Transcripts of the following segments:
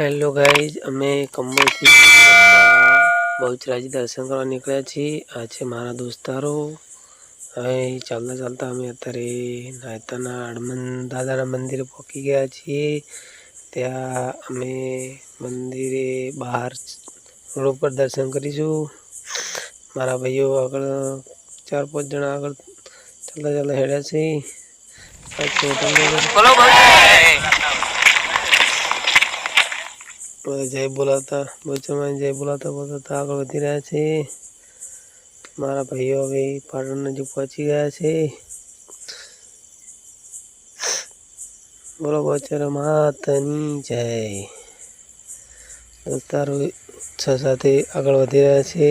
Hello guys अमे कंबोज थी बहुचराजी दर्शन करवा निकळ्या છીએ। आ छे मारा दोस्तारो। हवे चालता चालता अमे अत्यारे नायताना हनुमान दादाना मंदिरे पहोंची गया છીએ। त्या अमे मंदिरे बहार रोड पर दर्शन करीशुं। मारा भाईओ आगळ 4-5 जणा आगळ चालता चालता हेड्या छे। जय बोलाता बच्चों जय बोलाता बोलाता आगे वधी रह्या छे। मारा भाईओ हवे पाटण नजीक पहोंची गया छे। बोलो बच्चर मातनी जय। दोस्तारो સાથે આગળ વધી રહ્યા છે।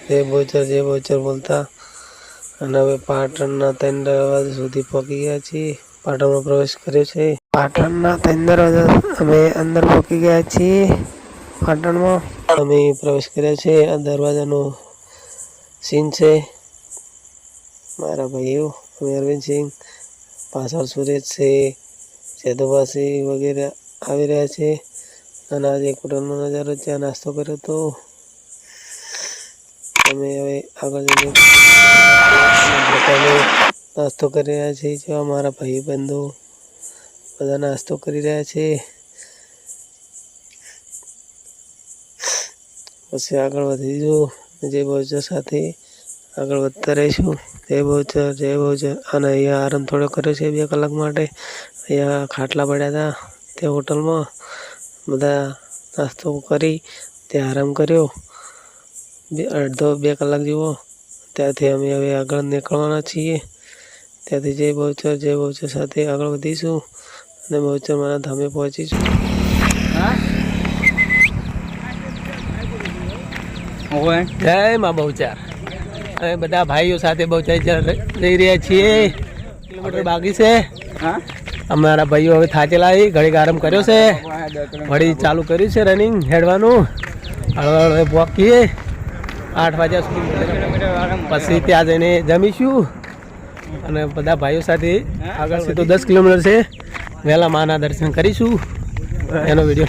જય બોચર બોલતા અને હવે પાટણના 3 દરવાજા સુધી પહોંચી ગયા છીએ। પાટણમાં પ્રવેશ કર્યો છે। પાટણના 3 દરવાજા અમે અંદર પહોંચી ગયા છીએ। પાટણમાં અમે પ્રવેશ કર્યો છે। આ દરવાજાનો સીન છે। મારા ભાઈઓ અમે અરવિંદ સિંહ પાછળ સુરેશ છે, સેદુભાસી વગેરે આવી રહ્યા છે। અને આજે એક હોટલનો નજારો છે। નાસ્તો કર્યો તો અમે હવે આગળ જઈને નાસ્તો કરી રહ્યા છીએ। જેવા મારા ભાઈ બંધો બધા નાસ્તો કરી રહ્યા છે। પછી આગળ વધીશું। જય બહુચર સાથે આગળ વધતા રહીશું। જય બહુચર। અને અહીંયા આરામ થોડો કર્યો છે 2 કલાક માટે। અહીંયા ખાટલા પડ્યા હતા તે હોટલમાં બધા નાસ્તો કરી તે આરામ કર્યો અડધો 2 કલાક જેવો। ત્યાંથી અમે હવે આગળ નીકળવાના છીએ। ત્યાંથી જય બહુચર સાથે આગળ વધીશું અને બહુચરમાના ધામે પહોંચીશું। जय माँ बहुचार। अमे बधा भाईओ साथे बहुचार जई रह्या छीए। किलोमीटर बाकी छे। अमारा भाईओ हवे थाचेला छे, घड़ीक आराम कर्यो छे, वળી चालू कर्युं छे रनिंग हेडवानुं। हळवे पहोंचीए 8 वाग्या सुधी पछी त्यां जईने जमीशुं અને બધા ભાઈઓ સાથે આગળ સીધો 10 કિલોમીટર છે। વહેલા માના દર્શન કરીશું। એનો વિડિયો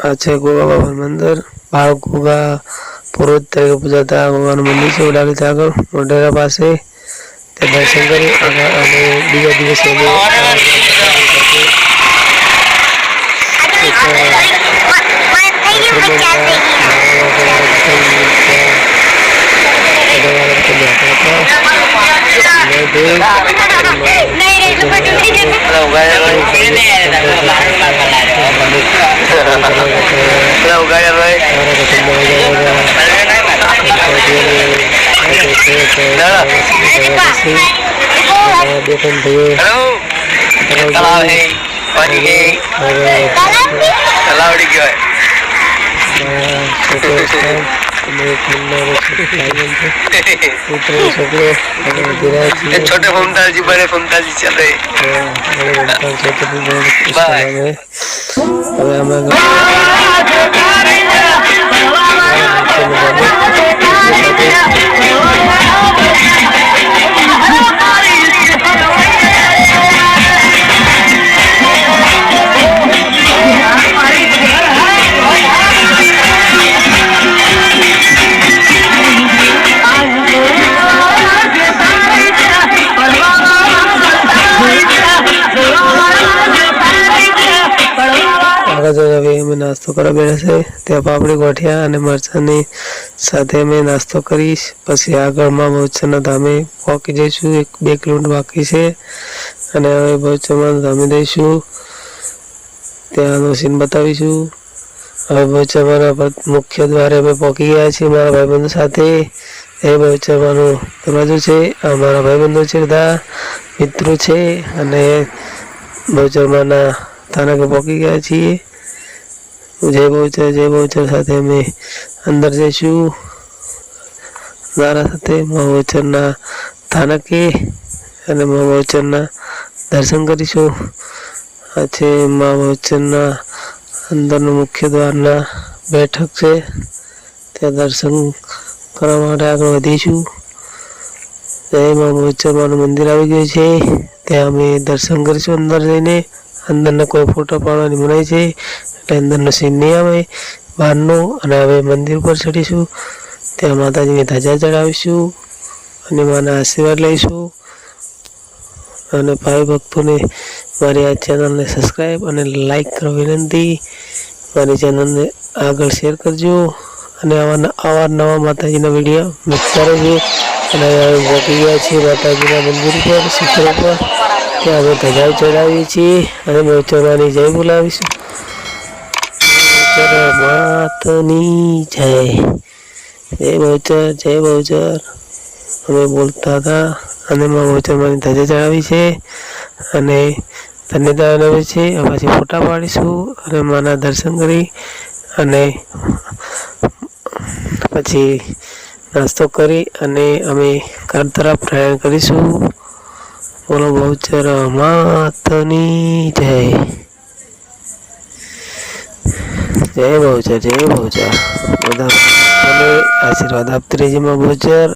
अच्छा गोगा बाबा मंदिर भाव गोगा पुरोहित तरीके पूजाता गोगा मंदिर से उडाली थे आगे मोढेरा पासे दर्शन करी અને બીજા દિવસે छोटे फमताल जी बड़े फमताल जी चल रहे नास्तो करवा बेठा छे। त्या पापड़ी गोठिया अने मरचानी साथे में नास्तो करीश। पछी आगळ मां बहुचरना धामे पहोंची जईशुं। 1-2 किलोमीटर बाकी छे अने हवे बहुचरना धामे जईशुं। त्यानो सीन बतावीशुं। हवे बहुचरना मुख्य द्वारे अमे पहोंची गया छीए मारा भाईबंधो साथे। ए बहुचरमानो दरवाजो छे। आ मारा भाईबंधो छे, બધા મિત્રો છે અને बहुचरमाना स्थानके पहोंची गया छीए। जय बहुचर साथे अमे अंदर जईशुं। मारा साथे मां बहुचरना स्थानके अने मां बहुचरना दर्शन करीशुं। आ छे मां बहुचरना अंदरनो मुख्य द्वारना बैठक छे। त्यां दर्शन करवा माटे आगळ वधीशुं। जय मां बहुचरमानुं मंदिर आवी गयुं छे। त्यां अमे दर्शन करीशुं अंदर जईने। અંદરનો કોઈ ફોટો પાડવાની મનાઈ છે, એટલે અંદરનો સીન નહીં આવે બહારનો. અને હવે મંદિર ઉપર ચડીશું, ત્યાં માતાજીને ધજા ચડાવીશું અને માના આશીર્વાદ લઈશું. અને ભાઈ ભક્તોને મારી આ ચેનલને સબસ્ક્રાઈબ અને લાઈક કરવા વિનંતી. મારી ચેનલને આગળ શેર કરજો અને અવારનવા માતાજીના વિડીયો મૂકતા રહેજો. અને હવે પહોંચી ગયા છીએ માતાજીના મંદિર ઉપર, શિખર ઉપર. ત્યાં અમે ધજા ચડાવીએ છીએ અને બહુચરાની જય બોલાવીશું. બહુચર માતની જય, જય બહુચર, જય બહુચર અમે બોલતા હતા. અને માં બહુચરમાંની ધજા ચડાવી છે અને ધન્યતા અનુભવે છે. પછી ફોટા પાડીશું અને માના દર્શન કરી અને પછી નાસ્તો કરી અને અમે ઘર તરફ પ્રયાણ કરીશું. બોલો બહુચર માતની જય, જય બહુચર, જય બહુચર. બધા આશીર્વાદ આપતી રહેજે માં બહુચર.